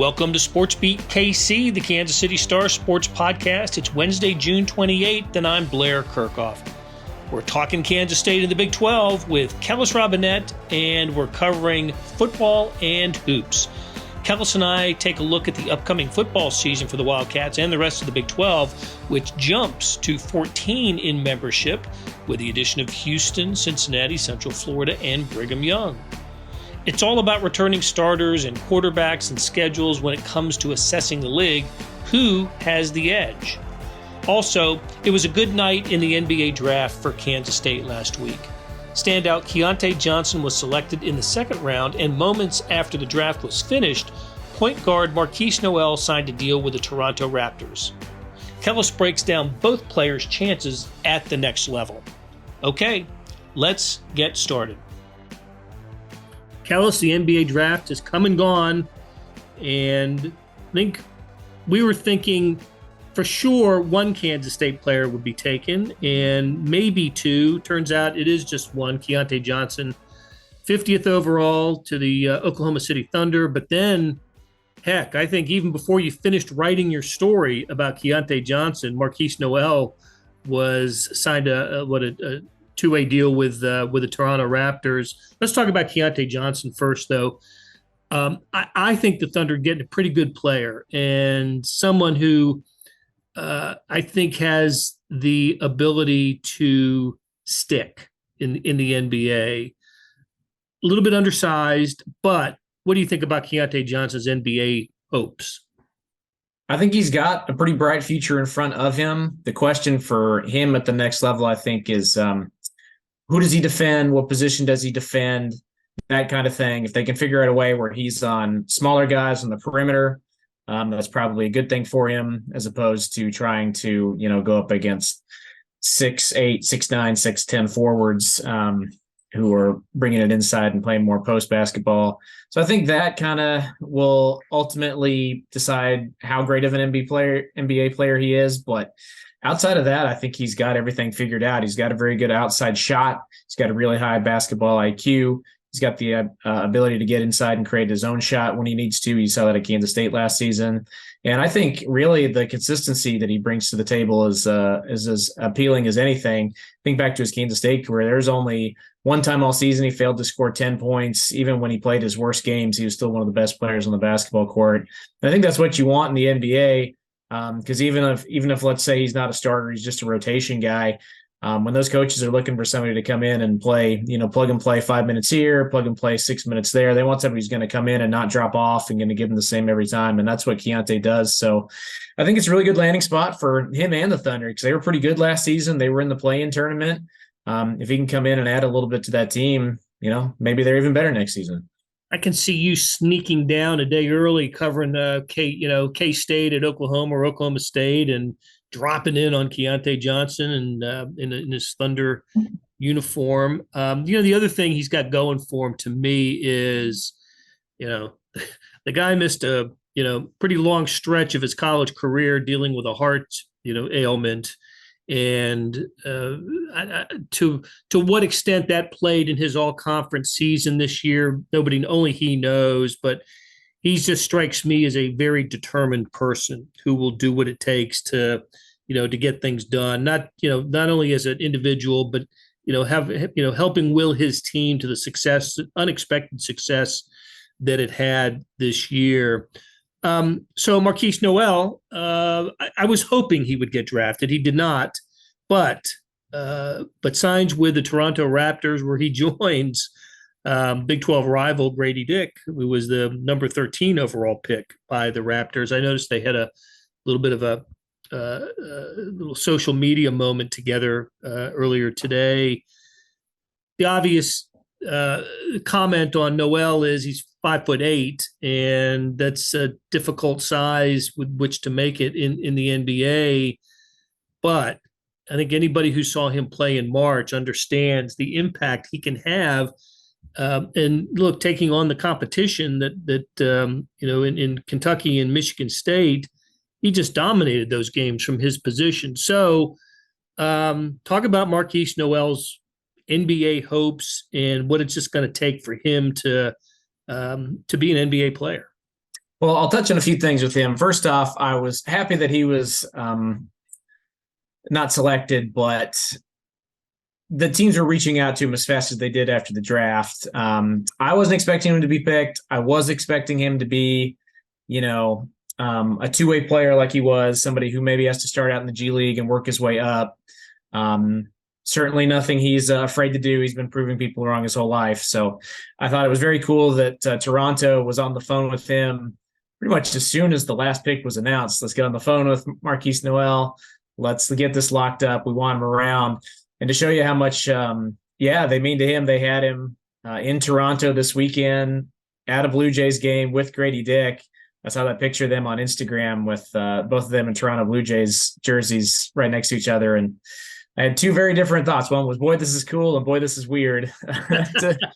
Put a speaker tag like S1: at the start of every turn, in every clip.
S1: Welcome to SportsBeat KC, the Kansas City Star Sports Podcast. It's Wednesday, June 28th, and I'm Blair Kirchhoff. We're talking Kansas State in the Big 12 with Kellis Robinett, and we're covering football and hoops. Kellis and I take a look at the upcoming football season for the Wildcats and the rest of the Big 12, which jumps to 14 in membership with the addition of Houston, Cincinnati, Central Florida, and Brigham Young. It's all about returning starters and quarterbacks and schedules when it comes to assessing the league. Who has the edge? Also, it was a good night in the NBA draft for Kansas State last week. Standout Keyontae Johnson was selected in the second round, and moments after the draft was finished, point guard Markquis Nowell signed a deal with the Toronto Raptors. Kellis breaks down both players' chances at the next level. Okay, let's get started. Kellis, the NBA draft has come and gone, and I think we were thinking for sure one Kansas State player would be taken, and maybe two. Turns out it is just one, Keyontae Johnson, 50th overall to the Oklahoma City Thunder. But then, heck, I think even before you finished writing your story about Keyontae Johnson, Markquis Nowell was signed a two-way deal with the Toronto Raptors. Let's talk about Keyontae Johnson first, though. I think the Thunder are getting a pretty good player and someone who I think has the ability to stick in the NBA. A little bit undersized, but what do you think about Keyontae Johnson's NBA hopes?
S2: I think he's got a pretty bright future in front of him. The question for him at the next level, I think, is who does he defend? What position does he defend? That kind of thing. If they can figure out a way where he's on smaller guys on the perimeter, that's probably a good thing for him, as opposed to trying to, go up against 6'8", 6'9", 6'10" forwards who are bringing it inside and playing more post basketball. So I think that kind of will ultimately decide how great of an NBA player he is. But outside of that, I think he's got everything figured out. He's got a very good outside shot. He's got a really high basketball IQ. He's got the ability to get inside and create his own shot when he needs to. You saw that at Kansas State last season. And I think really the consistency that he brings to the table is as appealing as anything. Think back to his Kansas State career. There's only one time all season he failed to score 10 points. Even when he played his worst games, he was still one of the best players on the basketball court. And I think that's what you want in the NBA. Because even if let's say he's not a starter, he's just a rotation guy. When those coaches are looking for somebody to come in and play, plug and play 5 minutes here, plug and play 6 minutes there, they want somebody who's going to come in and not drop off and going to give them the same every time. And that's what Keyontae does. So I think it's a really good landing spot for him and the Thunder, because they were pretty good last season. They were in the play-in tournament. If he can come in and add a little bit to that team, maybe they're even better next season.
S1: I can see you sneaking down a day early, covering K-State at Oklahoma or Oklahoma State, and dropping in on Keyontae Johnson and in his Thunder uniform. The other thing he's got going for him to me is, the guy missed a pretty long stretch of his college career dealing with a heart ailment. And to what extent that played in his all-conference season this year, only he knows. But he just strikes me as a very determined person who will do what it takes to get things done. Not only as an individual, but helping will his team to the unexpected success that it had this year. So Markquis Nowell, I was hoping he would get drafted. He did not, but signs with the Toronto Raptors, where he joins Big 12 rival Grady Dick, who was the number 13 overall pick by the Raptors. I noticed they had a little bit of a little social media moment together earlier today. The obvious comment on Nowell is he's 5'8", and that's a difficult size with which to make it in the NBA. But I think anybody who saw him play in March understands the impact he can have. And look, taking on the competition that in Kentucky and Michigan State, he just dominated those games from his position. So talk about Markquis Nowell's NBA hopes and what it's just going to take for him to be an NBA player.
S2: Well, I'll touch on a few things with him. First off, I was happy that he was not selected, but the teams were reaching out to him as fast as they did after the draft. I wasn't expecting him to be picked. I was expecting him to be, a two-way player like he was, somebody who maybe has to start out in the G League and work his way up. Certainly nothing he's afraid to do. He's been proving people wrong his whole life. So I thought it was very cool that Toronto was on the phone with him pretty much as soon as the last pick was announced. Let's get on the phone with Markquis Nowell. Let's get this locked up. We want him around. And to show you how much, they mean to him, they had him in Toronto this weekend at a Blue Jays game with Grady Dick. I saw that picture of them on Instagram with both of them in Toronto Blue Jays jerseys right next to each other. And I had two very different thoughts. One was, boy, this is cool, and boy, this is weird.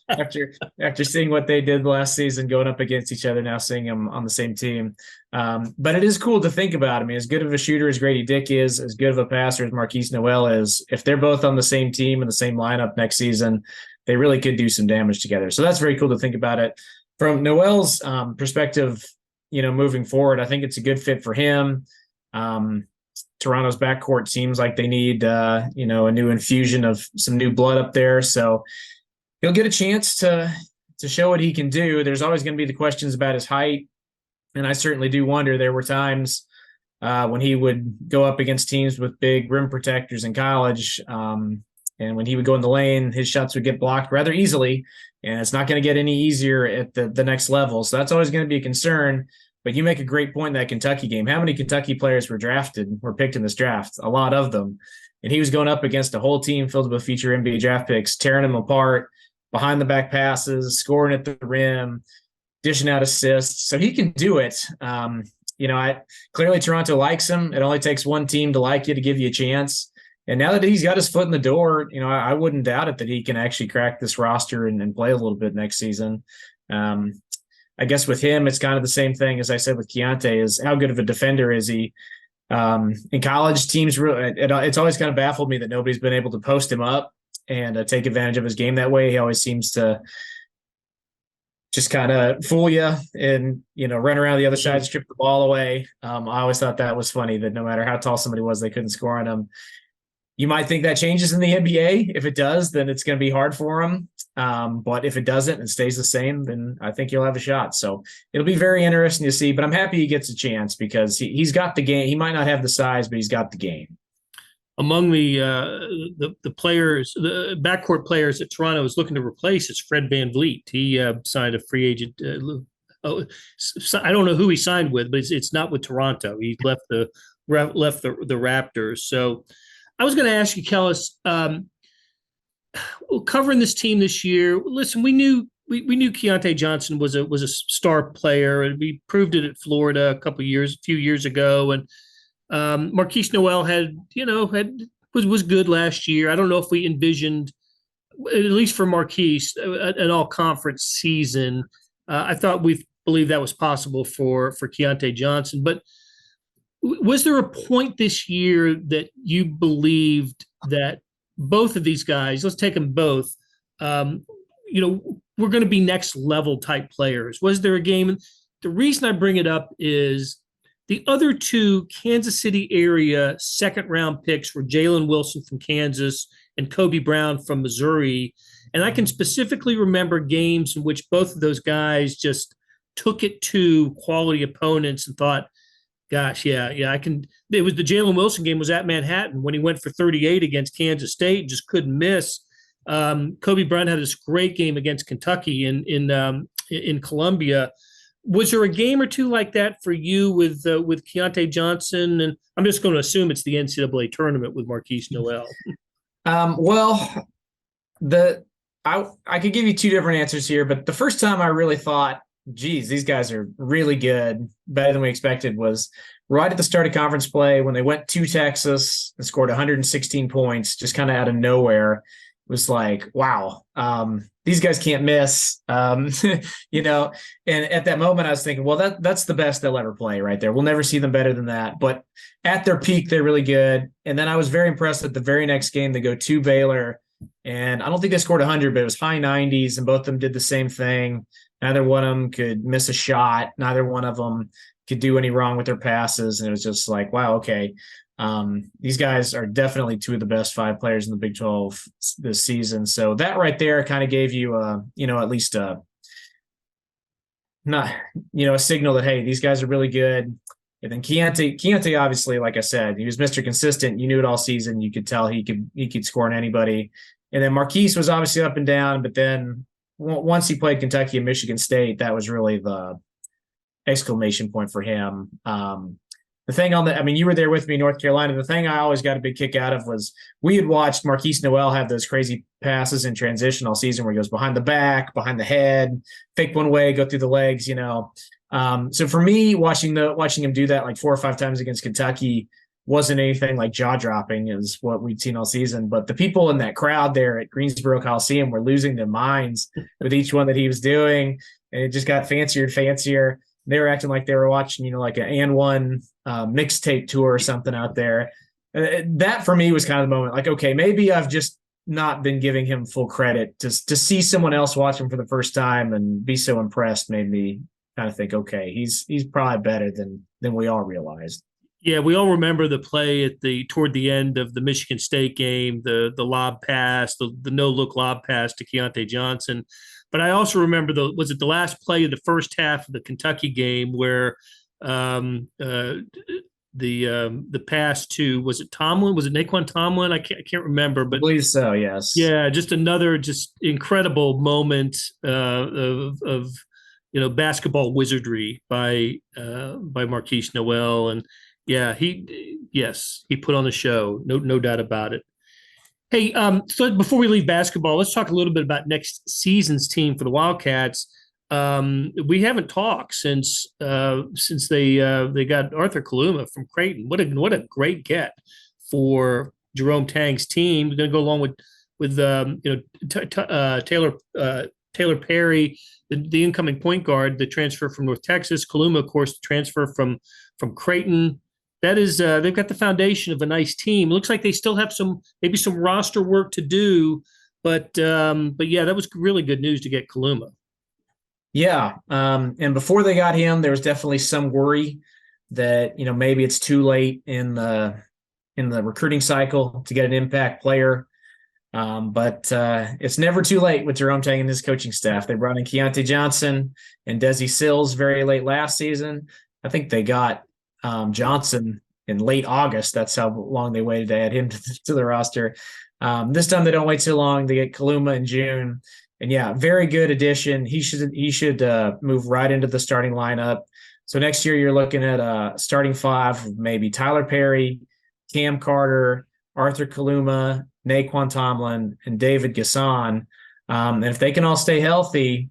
S2: after seeing what they did last season, going up against each other, now seeing them on the same team. But it is cool to think about. I mean, as good of a shooter as Grady Dick is, as good of a passer as Markquis Nowell is, if they're both on the same team and the same lineup next season, they really could do some damage together. So that's very cool to think about it. From Nowell's perspective, moving forward, I think it's a good fit for him. Toronto's backcourt seems like they need, a new infusion of some new blood up there. So he'll get a chance to show what he can do. There's always going to be the questions about his height. And I certainly do wonder. There were times when he would go up against teams with big rim protectors in college. And when he would go in the lane, his shots would get blocked rather easily. And it's not going to get any easier at the next level. So that's always going to be a concern. But you make a great point in that Kentucky game. How many Kentucky players were picked in this draft? A lot of them. And he was going up against a whole team filled with future NBA draft picks, tearing them apart, behind the back passes, scoring at the rim, dishing out assists. So he can do it. Clearly Toronto likes him. It only takes one team to like you to give you a chance. And now that he's got his foot in the door, I wouldn't doubt it that he can actually crack this roster and play a little bit next season. I guess with him, it's kind of the same thing as I said with Keyontae, is how good of a defender is he? In college, teams really, it's always kind of baffled me that nobody's been able to post him up and take advantage of his game that way. He always seems to just kind of fool you and, run around the other side, strip the ball away. I always thought that was funny, that no matter how tall somebody was, they couldn't score on him. You might think that changes in the NBA. If it does, then it's going to be hard for him. But if it doesn't and stays the same, then I think he'll have a shot. So it'll be very interesting to see. But I'm happy he gets a chance because he's got the game. He might not have the size, but he's got the game.
S1: Among the players, the backcourt players that Toronto is looking to replace is Fred VanVleet. He signed a free agent. I don't know who he signed with, but it's not with Toronto. He left the Raptors. So I was going to ask you, Kellis, covering this team this year. Listen, we knew Keyontae Johnson was a star player, and we proved it at Florida a few years ago. And Markquis Nowell was good last year. I don't know if we envisioned, at least for Markquis, an all-conference season. I thought we believed that was possible for Keyontae Johnson, but was there a point this year that you believed that both of these guys, let's take them both, we're going to be next level type players? Was there a game? The reason I bring it up is the other two Kansas City area second round picks were Jalen Wilson from Kansas and Kobe Brown from Missouri. And I can specifically remember games in which both of those guys just took it to quality opponents and thought, gosh, yeah, I can. It was the Jalen Wilson game was at Manhattan when he went for 38 against Kansas State, just couldn't miss. Kobe Brown had this great game against Kentucky in Columbia. Was there a game or two like that for you with Keyontae Johnson? And I'm just going to assume it's the NCAA tournament with Markquis Nowell.
S2: I could give you two different answers here, but the first time I really thought, geez, these guys are really good, better than we expected, was right at the start of conference play when they went to Texas and scored 116 points, just kind of out of nowhere. It was like, wow, these guys can't miss, and at that moment I was thinking, well, that's the best they'll ever play right there. We'll never see them better than that. But at their peak, they're really good. And then I was very impressed that the very next game they go to Baylor, and I don't think they scored 100, but it was high 90s, and both of them did the same thing. Neither one of them could miss a shot. Neither one of them could do any wrong with their passes. And it was just like, wow, okay. These guys are definitely two of the best 5 players in the Big 12 this season. So that right there kind of gave you, at least a signal that, hey, these guys are really good. And then Keyontae, obviously, like I said, he was Mr. Consistent. You knew it all season. You could tell he could score on anybody. And then Markquis was obviously up and down, but then once he played Kentucky and Michigan State, that was really the exclamation point for him. The thing you were there with me in North Carolina. The thing I always got a big kick out of was we had watched Markquis Nowell have those crazy passes in transition all season where he goes behind the back, behind the head, fake one way, go through the legs, So for me, watching him do that like 4 or 5 times against Kentucky wasn't anything like jaw-dropping as what we'd seen all season. But the people in that crowd there at Greensboro Coliseum were losing their minds with each one that he was doing. And it just got fancier and fancier. They were acting like they were watching, like an And One mixtape tour or something out there. That for me was kind of the moment. Like, okay, maybe I've just not been giving him full credit. To see someone else watch him for the first time and be so impressed made me kind of think, okay, he's probably better than we all realized.
S1: Yeah, we all remember the play toward the end of the Michigan State game, the lob pass, the no look lob pass to Keyontae Johnson. But I also remember was it the last play of the first half of the Kentucky game where the pass to, was it Tomlin? Was it Naquan Tomlin? I can't remember, but
S2: I believe so. Yes.
S1: Yeah, just another incredible moment of basketball wizardry by Markquis Nowell. And yeah, he put on the show, no doubt about it. Hey, so before we leave basketball, let's talk a little bit about next season's team for the Wildcats. We haven't talked since they got Arthur Kaluma from Creighton. What a great get for Jerome Tang's team. We're going to go along with Taylor Perry, the incoming point guard, the transfer from North Texas. Kaluma, of course, the transfer from Creighton. That is, they've got the foundation of a nice team. It looks like they still have maybe some roster work to do, but yeah, that was really good news to get Kaluma.
S2: Yeah, and before they got him, there was definitely some worry that maybe it's too late in the recruiting cycle to get an impact player. But it's never too late with Jerome Tang and his coaching staff. They brought in Keyontae Johnson and Desi Sills very late last season. I think they got Johnson in late August. That's how long they waited to add him to the roster. This time they don't wait so long. They get Kaluma in June. And yeah, very good addition. He should move right into the starting lineup. So next year you're looking at a starting 5, maybe Tyler Perry, Cam Carter, Arthur Kaluma, Naquan Tomlin, and David Gasson. And if they can all stay healthy,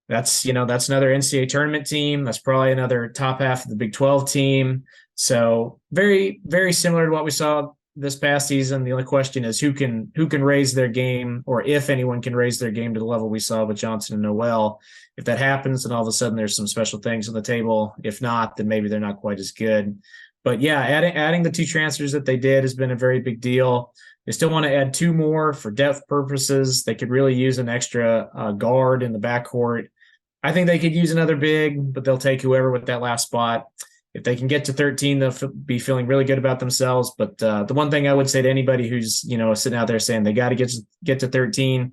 S2: that's another NCAA tournament team. That's probably another top half of the Big 12 team. So very, very similar to what we saw this past season. The only question is who can raise their game, or if anyone can raise their game to the level we saw with Johnson and Nowell. If that happens, then all of a sudden there's some special things on the table. If not, then maybe they're not quite as good. But yeah, adding the 2 transfers that they did has been a very big deal. They still want to add 2 more for depth purposes. They could really use an extra guard in the backcourt. I think they could use another big, but they'll take whoever with that last spot. If they can get to 13, they'll be feeling really good about themselves. But the one thing I would say to anybody who's sitting out there saying they got to get to 13,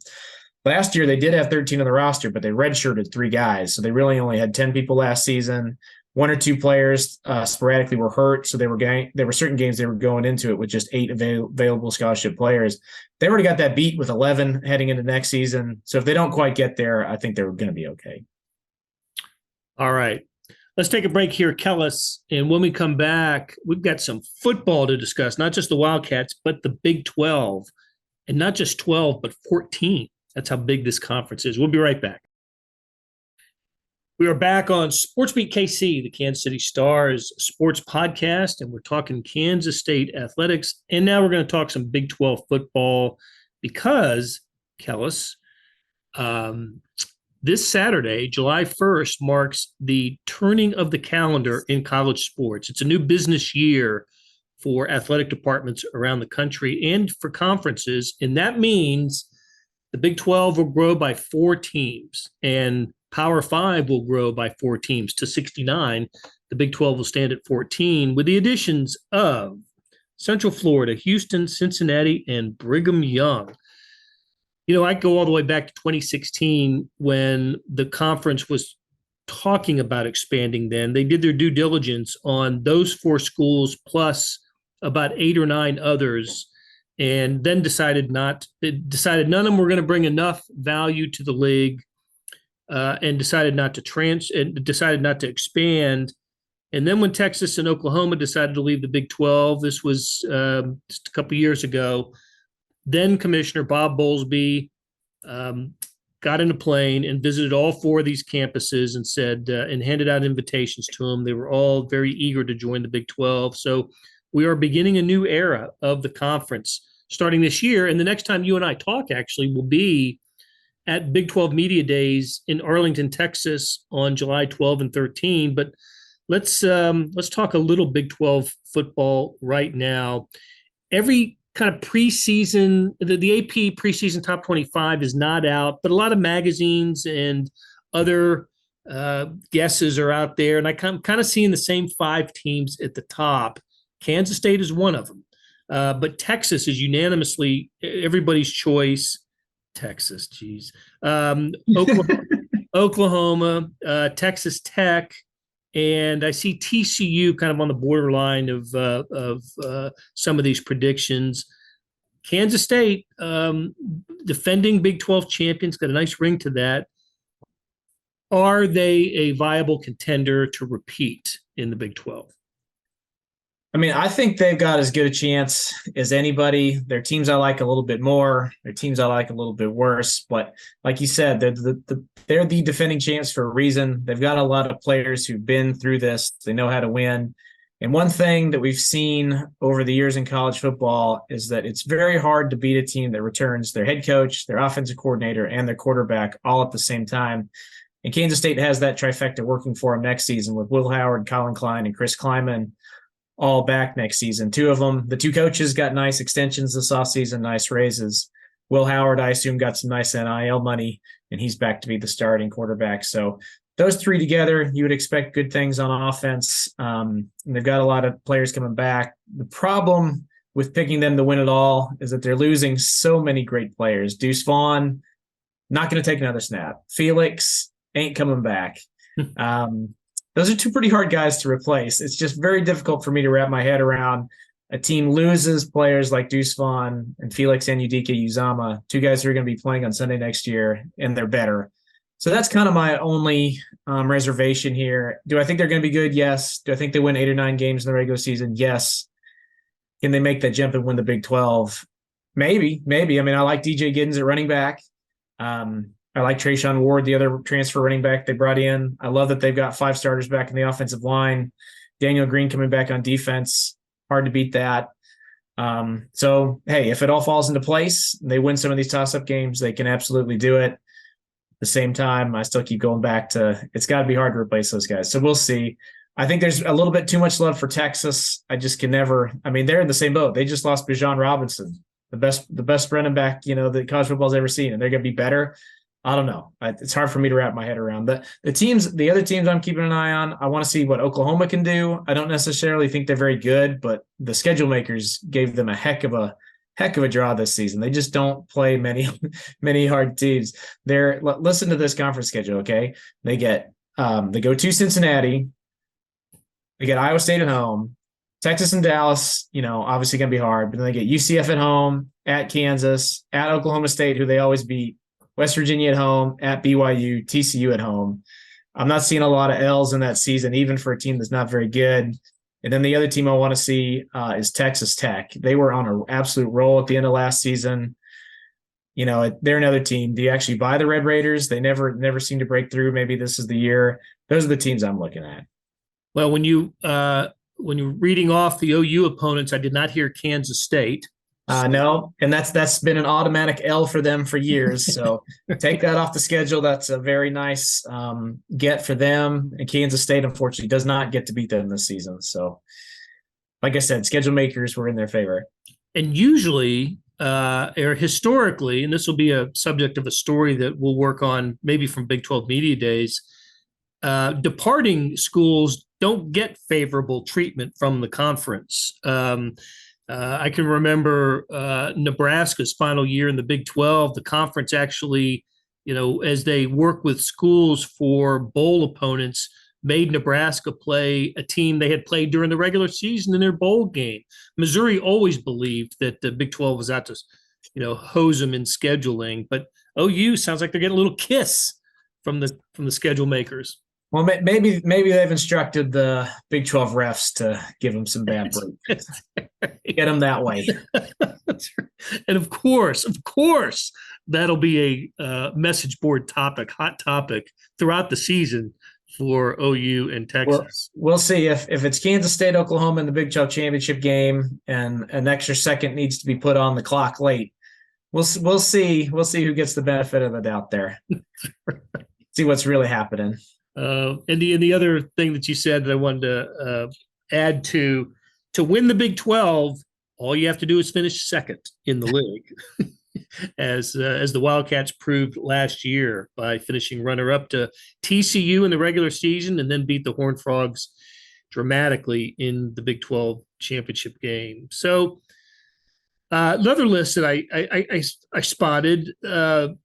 S2: last year they did have 13 on the roster, but they redshirted 3 guys, so they really only had 10 people last season. 1 or 2 players sporadically were hurt, so there were certain games they were going into it with just 8 available scholarship players. They already got that beat with 11 heading into next season. So if they don't quite get there, I think they're going to be okay.
S1: All right. Let's take a break here, Kellis. And when we come back, we've got some football to discuss, not just the Wildcats, but the Big 12. And not just 12, but 14. That's how big this conference is. We'll be right back. We are back on SportsBeat KC, the Kansas City Stars sports podcast, and we're talking Kansas State athletics. And now we're going to talk some Big 12 football because, Kellis, this Saturday, July 1st, marks the turning of the calendar in college sports. It's a new business year for athletic departments around the country and for conferences, and that means the Big 12 will grow by 4 teams. And Power Five will grow by 4 teams to 69. The Big 12 will stand at 14, with the additions of Central Florida, Houston, Cincinnati, and Brigham Young. I go all the way back to 2016 when the conference was talking about expanding. Then they did their due diligence on those 4 schools plus about 8 or 9 others, and then decided none of them were going to bring enough value to the league, and decided not to expand. And then when Texas and Oklahoma decided to leave the Big 12, this was just a couple of years ago, then Commissioner Bob Bowlesby got in a plane and visited all 4 of these campuses and said, and handed out invitations to them. They were all very eager to join the Big 12. So we are beginning a new era of the conference starting this year. And the next time you and I talk actually will be at Big 12 Media Days in Arlington, Texas on July 12 and 13. But let's talk a little Big 12 football right now. Every kind of preseason, the AP preseason top 25 is not out, but a lot of magazines and other guesses are out there. And I'm kind of seeing the same 5 teams at the top. Kansas State is one of them. But Texas is unanimously everybody's choice. Texas, geez. Oklahoma, Texas Tech, and I see TCU kind of on the borderline of some of these predictions. Kansas State, defending Big 12 champions, got a nice ring to that. Are they a viable contender to repeat in the Big 12?
S2: I mean, I think they've got as good a chance as anybody. Their teams I like a little bit more. Their teams I like a little bit worse. But like you said, they're the defending champs for a reason. They've got a lot of players who've been through this. They know how to win. And one thing that we've seen over the years in college football is that it's very hard to beat a team that returns their head coach, their offensive coordinator, and their quarterback all at the same time. And Kansas State has that trifecta working for them next season with Will Howard, Colin Klein, and Chris Kleiman all back next season. 2 of them, the 2 coaches got nice extensions this offseason, nice raises. Will Howard, I assume, got some nice NIL money, and he's back to be the starting quarterback. So those 3 together, you would expect good things on offense. And they've got a lot of players coming back. The problem with picking them to win it all is that they're losing so many great players. Deuce Vaughn, not going to take another snap. Felix ain't coming back. Those are 2 pretty hard guys to replace. It's just very difficult for me to wrap my head around. A team loses players like Deuce Vaughn and Felix Anudike-Uzomah, 2 guys who are going to be playing on Sunday next year, and they're better. So that's kind of my only reservation here. Do I think they're going to be good? Yes. Do I think they win 8 or 9 games in the regular season? Yes. Can they make that jump and win the Big 12? Maybe. I mean, I like DJ Giddens at running back. I like Trayshawn Ward, the other transfer running back they brought in. I love that they've got 5 starters back in the offensive line. Daniel Green coming back on defense. Hard to beat that. So, hey, if it all falls into place, they win some of these toss-up games, they can absolutely do it. At the same time, I still keep going back to it's got to be hard to replace those guys. So we'll see. I think there's a little bit too much love for Texas. I just can never – I mean, they're in the same boat. They just lost Bijan Robinson, the best running back, that college football's ever seen, and they're going to be better. I don't know. It's hard for me to wrap my head around. The other teams I'm keeping an eye on, I want to see what Oklahoma can do. I don't necessarily think they're very good, but the schedule makers gave them a heck of a draw this season. They just don't play many hard teams. Listen to this conference schedule, okay? They go to Cincinnati. They get Iowa State at home. Texas and Dallas, obviously going to be hard, but then they get UCF at home, at Kansas, at Oklahoma State, who they always beat, West Virginia at home, at BYU, TCU at home. I'm not seeing a lot of L's in that season, even for a team that's not very good. And then the other team I want to see is Texas Tech. They were on an absolute roll at the end of last season. They're another team. Do you actually buy the Red Raiders? They never seem to break through. Maybe this is the year. Those are the teams I'm looking at.
S1: Well, when you're reading off the OU opponents, I did not hear Kansas State.
S2: No, and that's been an automatic L for them for years. So take that off the schedule. That's a very nice get for them. And Kansas State, unfortunately, does not get to beat them this season. So, like I said, schedule makers were in their favor.
S1: And usually or historically, and this will be a subject of a story that we'll work on maybe from Big 12 Media Days, departing schools don't get favorable treatment from the conference. I can remember Nebraska's final year in the Big 12. The conference actually, as they work with schools for bowl opponents, made Nebraska play a team they had played during the regular season in their bowl game. Missouri always believed that the Big 12 was out to, hose them in scheduling, but OU sounds like they're getting a little kiss from the schedule makers.
S2: Well, maybe they've instructed the Big 12 refs to give them some bad breaks. Get them that way.
S1: And of course, that'll be a message board topic, hot topic throughout the season for OU and Texas.
S2: We'll see if it's Kansas State, Oklahoma in the Big 12 championship game, and an extra second needs to be put on the clock late. We'll see who gets the benefit of the doubt there. See what's really happening.
S1: And the other thing that you said that I wanted to add to win the Big 12, all you have to do is finish second in the league, as the Wildcats proved last year by finishing runner-up to TCU in the regular season and then beat the Horned Frogs dramatically in the Big 12 championship game. So another list that I spotted,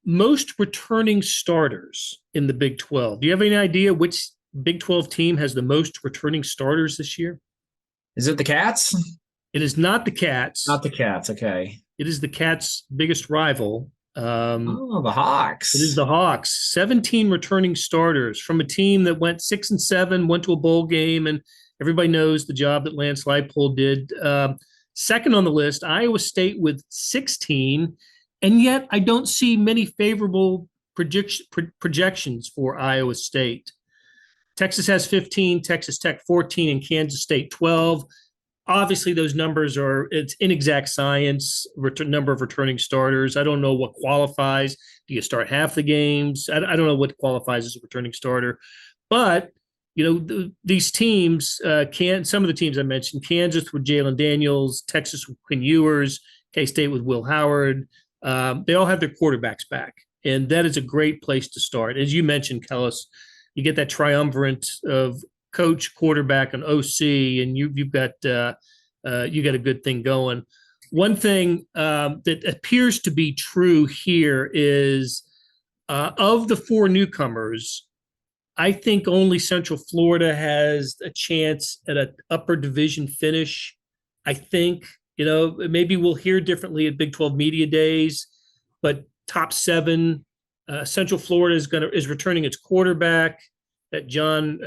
S1: most returning starters in the Big 12. Do you have any idea which Big 12 team has the most returning starters this year?
S2: Is it the Cats?
S1: It is not the Cats.
S2: Not the Cats, okay.
S1: It is the Cats' biggest rival.
S2: The Hawks.
S1: It is the Hawks. 17 returning starters from a team that went 6-7, went to a bowl game, and everybody knows the job that Lance Leipold did. Second on the list, Iowa State with 16, and yet I don't see many favorable projections for Iowa State. Texas has 15, Texas Tech 14, and Kansas State 12. Obviously, those numbers it's inexact science, number of returning starters. I don't know what qualifies. Do you start half the games? I don't know what qualifies as a returning starter. But, these teams, some of the teams I mentioned, Kansas with Jalen Daniels, Texas with Quinn Ewers, K-State with Will Howard, they all have their quarterbacks back. And that is a great place to start. As you mentioned, Kellis, you get that triumvirate of coach, quarterback, and OC, and you've got a good thing going. One thing that appears to be true here is of the four newcomers, I think only Central Florida has a chance at an upper division finish. I think, maybe we'll hear differently at Big 12 Media Days, but top seven, Central Florida is returning its quarterback. That John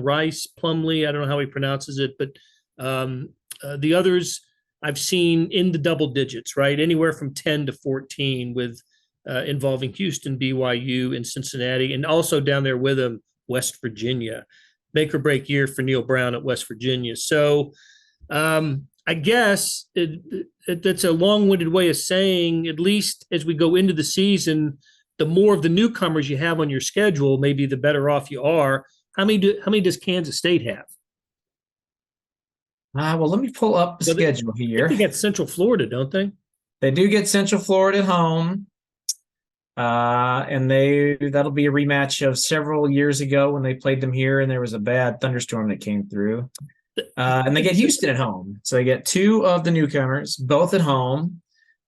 S1: Rice Plumlee? I don't know how he pronounces it, but the others I've seen in the double digits, right? Anywhere from 10 to 14 with involving Houston, BYU, and Cincinnati, and also down there with them, West Virginia. Make or break year for Neil Brown at West Virginia. So I guess that's a long-winded way of saying, at least as we go into the season, the more of the newcomers you have on your schedule, maybe the better off you are. How many does Kansas State have?
S2: Well, let me pull up the schedule here.
S1: They get Central Florida, don't they?
S2: They do get Central Florida at home. And that'll be a rematch of several years ago when they played them here and there was a bad thunderstorm that came through. And they get Houston at home. So they get two of the newcomers, both at home.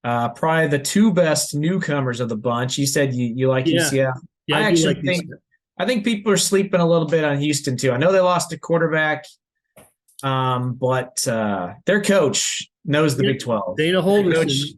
S2: Probably the two best newcomers of the bunch. You said you like UCF.
S1: Yeah,
S2: I think people are sleeping a little bit on Houston too. I know they lost a quarterback, but their coach knows the Big 12.
S1: Dana Holgorsen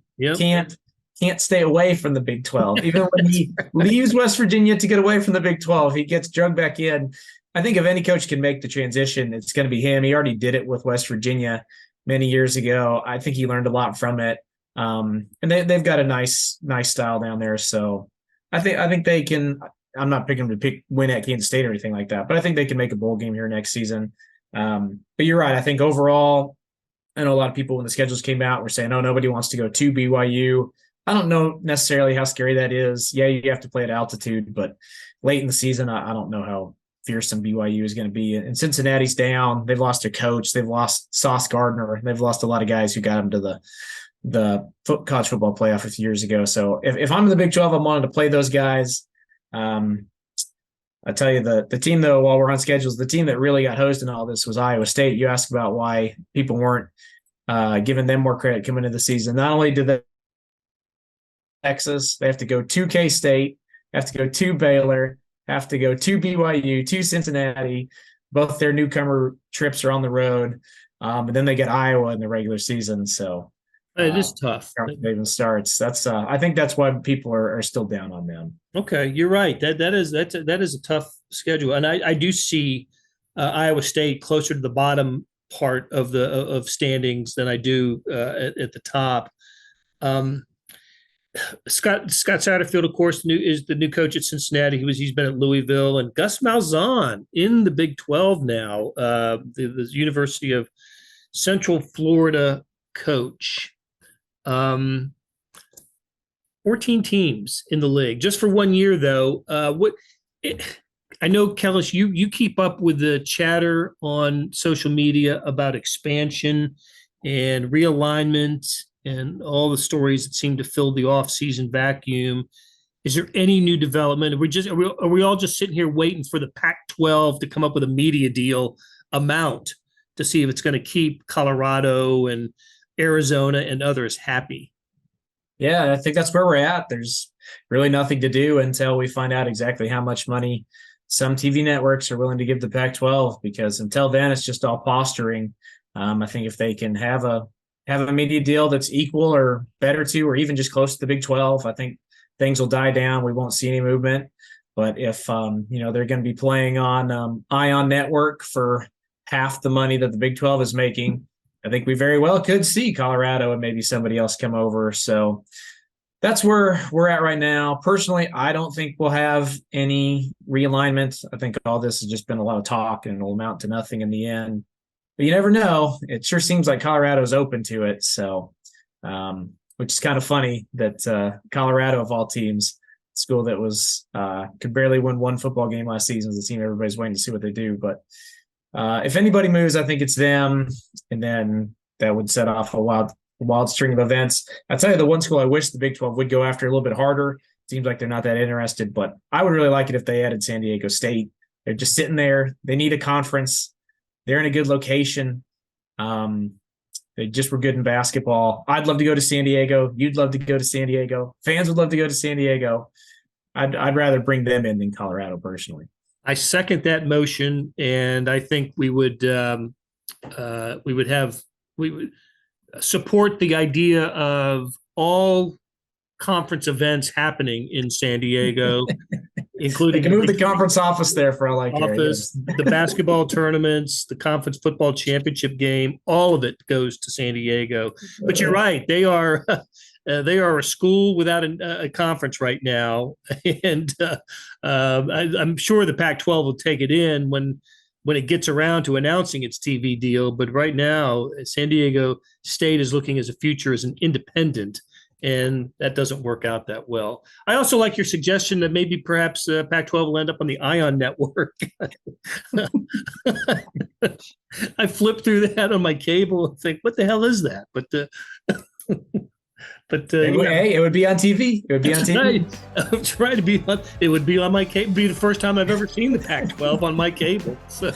S2: can't stay away from the Big 12. Even when he leaves West Virginia to get away from the Big 12, he gets drugged back in. I think if any coach can make the transition, it's going to be him. He already did it with West Virginia many years ago. I think he learned a lot from it. And they've got a nice style down there. So I think they can. I'm not picking them to win at Kansas State or anything like that, but I think they can make a bowl game here next season. But you're right. I think overall, I know a lot of people when the schedules came out were saying, "Oh, nobody wants to go to BYU." I don't know necessarily how scary that is. Yeah, you have to play at altitude, but late in the season, I don't know how fearsome BYU is going to be. And Cincinnati's down. They've lost their coach. They've lost Sauce Gardner. They've lost a lot of guys who got them to college football playoff a few years ago. So if I'm in the Big 12, I'm wanting to play those guys. I tell you, the team, though, while we're on schedules, the team that really got hosed in all this was Iowa State. You asked about why people weren't giving them more credit coming into the season. Not only did they Texas, they have to go to K-State, have to go to Baylor, have to go to BYU, to Cincinnati. Both their newcomer trips are on the road. And then they get Iowa in the regular season. So
S1: it is tough.
S2: It even starts. That's I think that's why people are still down on them.
S1: Okay, you're right. That is a tough schedule, and I do see Iowa State closer to the bottom part of standings than I do at the top. Scott Satterfield, of course, is the new coach at Cincinnati. He's been at Louisville, and Gus Malzahn in the Big 12 now, the University of Central Florida coach. 14 teams in the league just for 1 year, though. I know, Kellis, you keep up with the chatter on social media about expansion and realignment and all the stories that seem to fill the off-season vacuum. Is there any new development? Are we all just sitting here waiting for the Pac-12 to come up with a media deal amount to see if it's going to keep Colorado and Arizona and others happy?
S2: Yeah, I think that's where we're at. There's really nothing to do until we find out exactly how much money some TV networks are willing to give the Pac-12, because until then, it's just all posturing. I think if they can have a media deal that's equal or better to, or even just close to the Big 12, I think things will die down. We won't see any movement. But if they're going to be playing on Ion Network for half the money that the Big 12 is making, I think we very well could see Colorado and maybe somebody else come over. So that's where we're at right now. Personally, I don't think we'll have any realignment. I think all this has just been a lot of talk and it'll amount to nothing in the end. But you never know. It sure seems like Colorado's open to it. So, which is kind of funny that Colorado, of all teams, school that was could barely win one football game last season, is the team everybody's waiting to see what they do. But if anybody moves, I think it's them, and then that would set off a wild string of events. I'll tell you, the one school I wish the Big 12 would go after a little bit harder. Seems like they're not that interested, but I would really like it if they added San Diego State. They're just sitting there. They need a conference. They're in a good location. They just were good in basketball. I'd love to go to San Diego. You'd love to go to San Diego. Fans would love to go to San Diego. I'd rather bring them in than Colorado, personally.
S1: I second that motion, and I think we would support the idea of all conference events happening in San Diego, including
S2: they can move the conference office there for all I care.
S1: Office, the basketball tournaments, the conference football championship game, all of it goes to San Diego. But you're right; they are a school without a conference right now, and I'm sure the Pac-12 will take it in when it gets around to announcing its TV deal. But right now, San Diego State is looking as a future as an independent, and that doesn't work out that well. I also like your suggestion that maybe perhaps Pac-12 will end up on the Ion Network. I flip through that on my cable and think, what the hell is that? But
S2: hey, it would be on TV. It would be on TV.
S1: Right. I'm trying to be on. It would be on my cable. Be the first time I've ever seen the Pac-12 on my cable. So,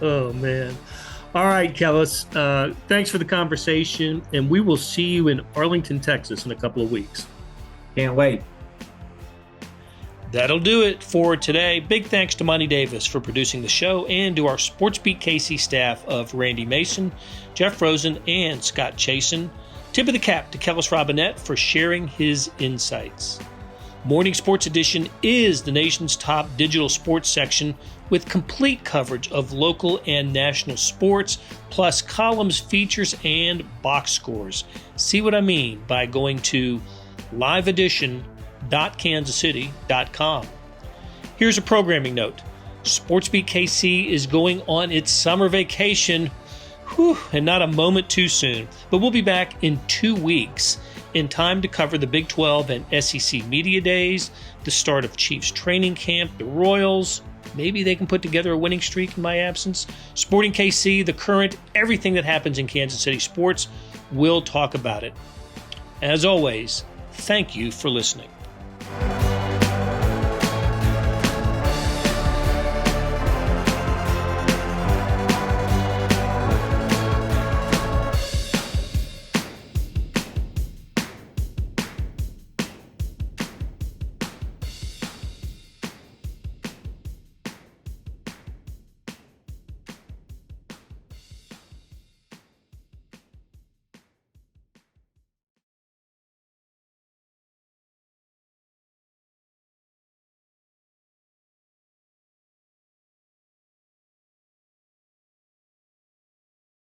S1: oh man. All right, Kellis. Thanks for the conversation, and we will see you in Arlington, Texas, in a couple of weeks.
S2: Can't wait.
S1: That'll do it for today. Big thanks to Monty Davis for producing the show, and to our SportsBeat KC staff of Randy Mason, Jeff Rosen, and Scott Chasen. Tip of the cap to Kellis Robinett for sharing his insights. Morning Sports Edition is the nation's top digital sports section with complete coverage of local and national sports, plus columns, features, and box scores. See what I mean by going to liveedition.kansascity.com. Here's a programming note. SportsBeat KC is going on its summer vacation. And not a moment too soon. But we'll be back in 2 weeks in time to cover the Big 12 and SEC Media Days, the start of Chiefs training camp, the Royals, Maybe they can put together a winning streak in my absence. Sporting KC, the current, everything that happens in Kansas City sports, we'll talk about it. As always, thank you for listening.